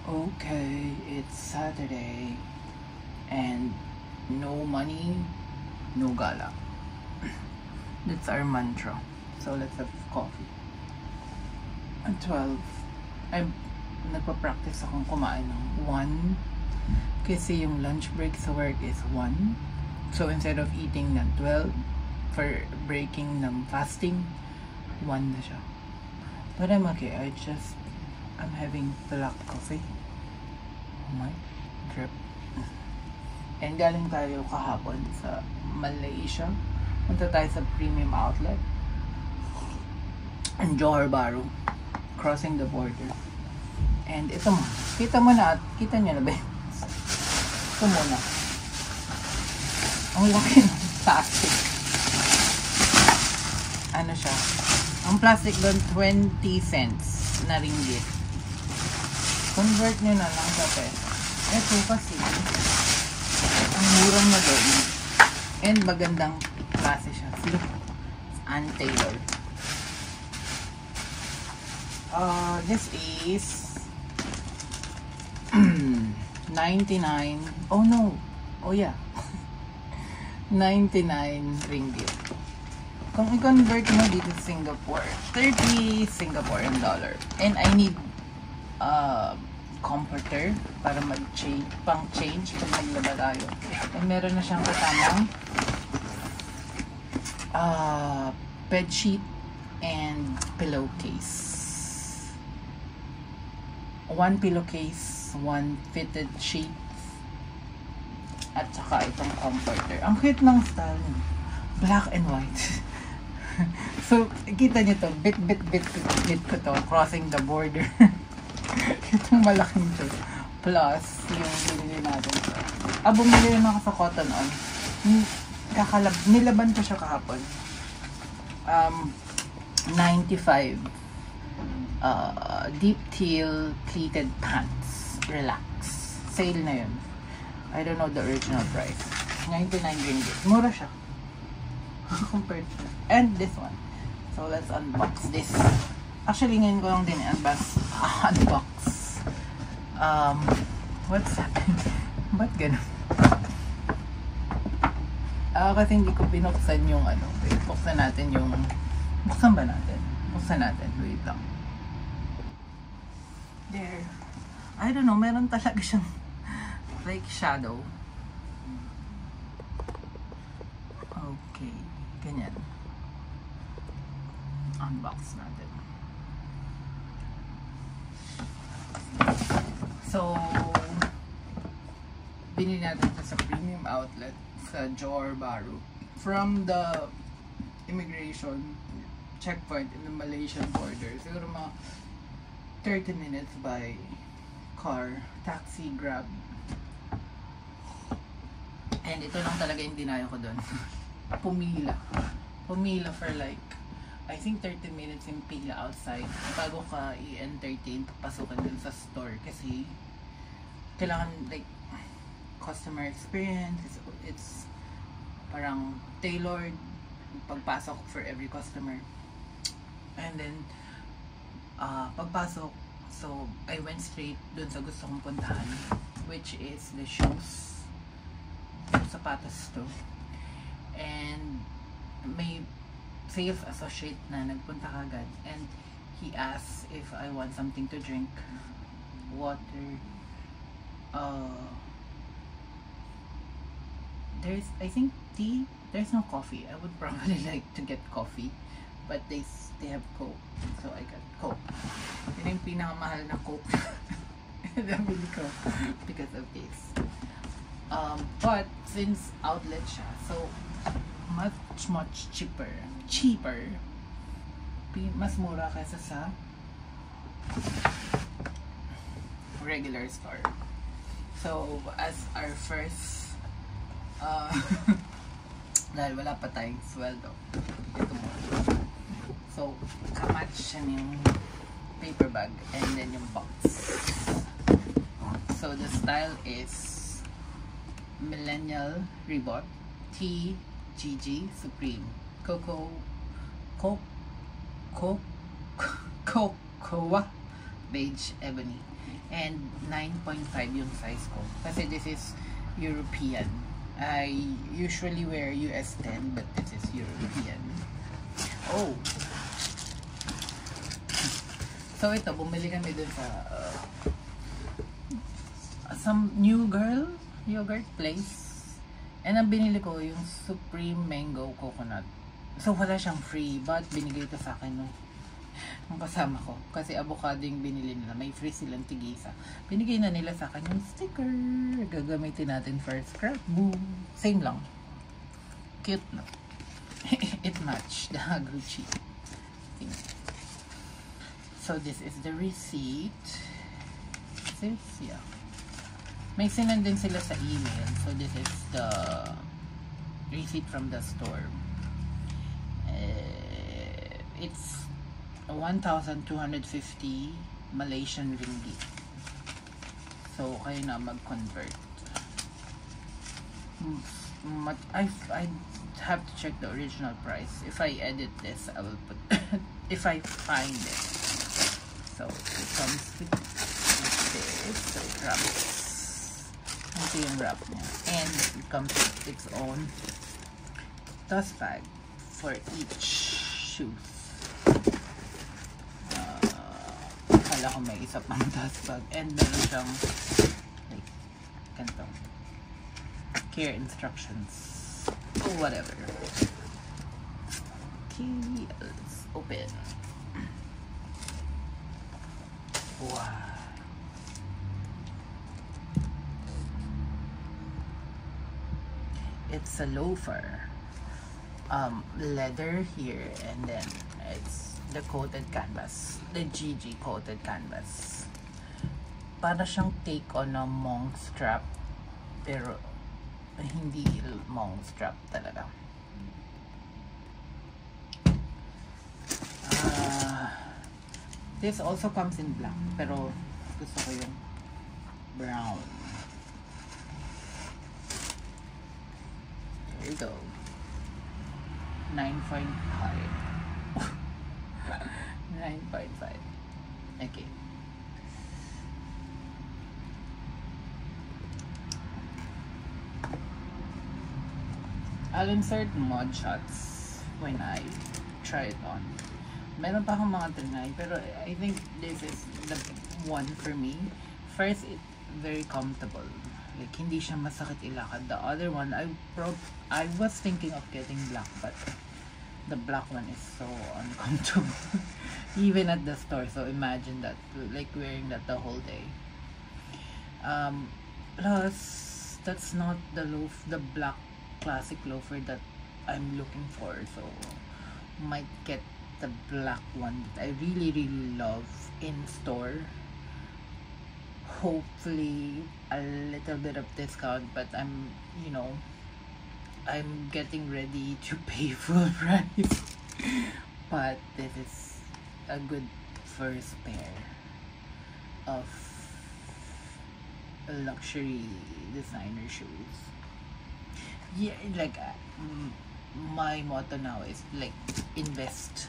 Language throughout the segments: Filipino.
Okay, it's Saturday and no money, no gala. That's our mantra. So let's have coffee. At 12, I'm nagpa-practice akong kumain ng 1 kasi yung lunch break sa work is 1. So instead of eating ng 12 for breaking ng fasting, 1 na siya. But I'm okay. I'm having black coffee. Oh my, drip. And galing tayo kahapon sa Malaysia. Punta tayo sa premium outlet. And Johor Bahru. Crossing the border. And ito mo. Kita mo na. Kita niyo na ba? Ito muna. Ang laki ng plastic. Ano siya? Ang plastic doon, 20 cents na ringgit. Convert nyo na lang sa peso. Ito kasi, ang murang na doon. And magandang klase siya. See? Untailor. This is 99. Oh no. Oh yeah. 99 ringgit. Kung i-convert mo dito sa Singapore, 30 Singaporean dollar. And I need comforter para mag-change, pang-change pag naglaba tayo. And meron na siyang katamang bed sheet and pillowcase. 1 pillowcase, 1 fitted sheet, at saka itong comforter. Ang cute ng style niya. Black and white. So, kita niyo to, bit ko to, crossing the border. Itong malaking to. Plus, yung binili natin. Bumili rin ako sa Cotton On. Nilaban ko siya kahapon. 95 deep teal pleated pants. Relax. Sale na yun. I don't know the original price. 99 ringgit. Mura siya. Compared to. And this one. So, let's unbox this. Actually, ngayon ko lang din unbox. What's happening? Ba't ganun? Kasi hindi ko binuksan yung ano. Wait, buksan natin yung... Buksan ba natin? Buksan natin. Wait lang. There. I don't know. Meron talaga siyang like shadow. Okay. Ganyan. Unbox natin. So, binili natin ito sa premium outlet sa Johor Bahru from the immigration checkpoint in the Malaysian border. Siguro mga 30 minutes by car, taxi, grab. And ito lang talaga yung dinayo ko doon. Pumila for like I think 30 minutes yung pila outside bago ka i-entertain papasukan dun sa store kasi kailangan like customer experience. It's parang tailored pagpasok for every customer. And then pagpasok, so I went straight dun sa gusto kong puntahan, which is the shoes. Sapatos to. And may sales associate na nagpunta kagad, and he asked if I want something to drink, water. There's, I think, tea. There's no coffee. I would probably like to get coffee, but they have Coke, so I got Coke. Yun yung pinakamahal na Coke. Nabili ko because of this. But since outlet siya, so much cheaper, mas mura kaysa sa regular store. So as our first dahil wala pa tayong sweldo, ito mo. So kamatch siya yung paper bag and then yung box. So the style is Millennial Reebok TGG Supreme Cocoa beige ebony. And 9.5 yung size ko. Kasi this is European. I usually wear US 10, but this is European. Oh! So ito, bumili kami dun sa some new girl yogurt place. And ang binili ko yung Supreme Mango Coconut. So wala siyang free, but binigay ito sa akin nung kasama ko. Kasi avocado yung binili nila. May free silang tigisa. Binigay na nila sa akin yung sticker. Gagamitin natin for scrapbook. Same lang. Cute, no? It matched the Gucci thing. So this is the receipt. This, yeah. May sinend din sila sa email. So this is the receipt from the store. It's 1,250 Malaysian ringgit. So kayo na mag-convert. I have to check the original price. If I edit this, I will put if I find it. So it comes with this. So it wraps. Ito yung wrap niya. And it comes with its own dust bag for each shoes. Akala ko may isa pang dust bag. And meron siyang like, ganito. Care instructions. Or whatever. Okay, let's open. Wow. It's a loafer. Leather here, and then it's the coated canvas, the GG coated canvas. Para siyang take on a monk strap, pero hindi monk strap talaga. This also comes in black, pero gusto ko yung brown. There you go. 9.5. 9.5. Okay. I'll insert mod shots when I try it on. Meron pa akong mga trinay, pero I think this is the one for me. First, it's very comfortable. Like, hindi siya masakit ilakad. The other one, I was thinking of getting black, but the black one is so uncomfortable. Even at the store. So imagine that, like wearing that the whole day. Plus, that's not the black classic loafer that I'm looking for. So, might get the black one that I really, really love in store. Hopefully a little bit of discount, but I'm getting ready to pay full price. But this is a good first pair of luxury designer shoes. Yeah, like my motto now is like invest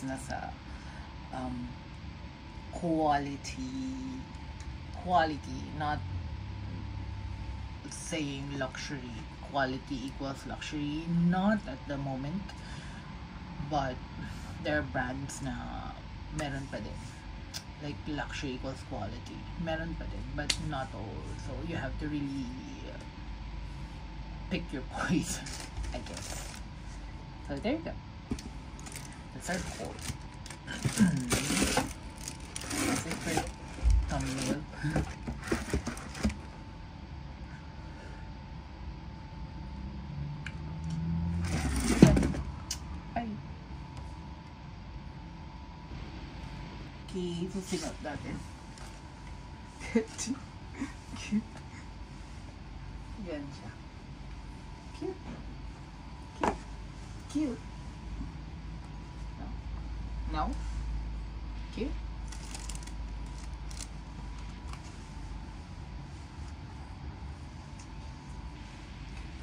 na sa quality, not saying luxury. Quality equals luxury, not at the moment, but there are brands na meron pa din. Like luxury equals quality, meron pa din, but not all. So you have to really pick your poison, I guess. So there you go. That's our haul. That's it for thumbnail. Bye. Okay, susunod natin. Cute. Yan siya. Cute. Cute. Cute. No? No? Cute?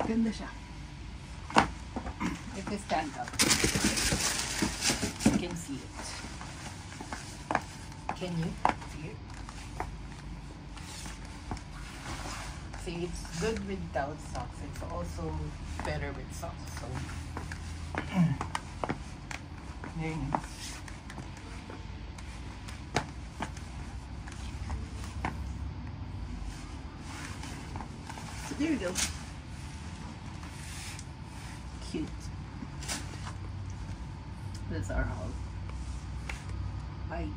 Ganda siya. If you stand up, you can see it. Can you see it? See, it's good without socks. It's also better with socks. So, very nice. So there you go. Cute. That's our house. Bye.